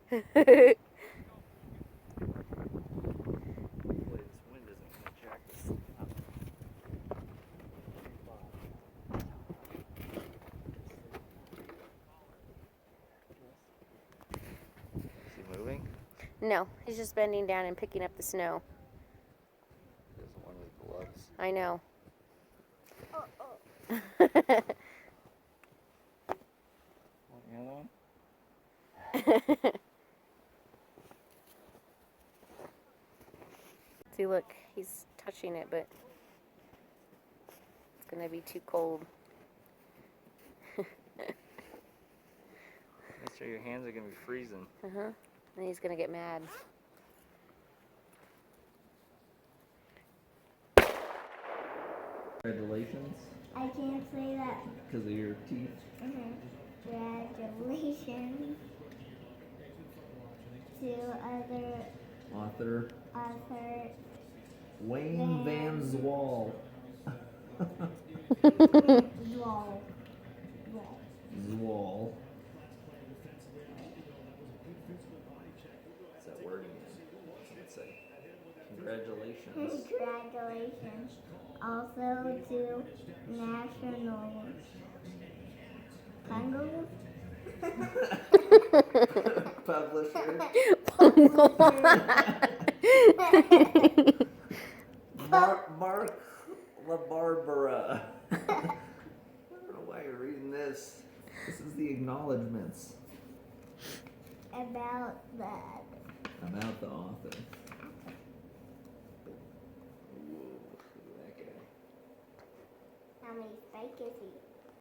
Hopefully this wind isn't going to jack this thing up. Is he moving? No, he's just bending down and picking up the snow. He doesn't want his gloves. I know. Want the other one? See, look, he's touching it, but it's going to be too cold. Make sure your hands are going to be freezing. And he's going to get mad. Congratulations. I can't say that. Because of your teeth. Congratulations to Author author Wayne Van Zwall. Zwall. Zwall. What's that word again? Let's say. Congratulations. Congratulations also to National Kangaroo Publisher. Mark LaBarbera. I don't know why you're reading this. This is the acknowledgments about about the author. Whoa, look at that guy. how many spikes is he?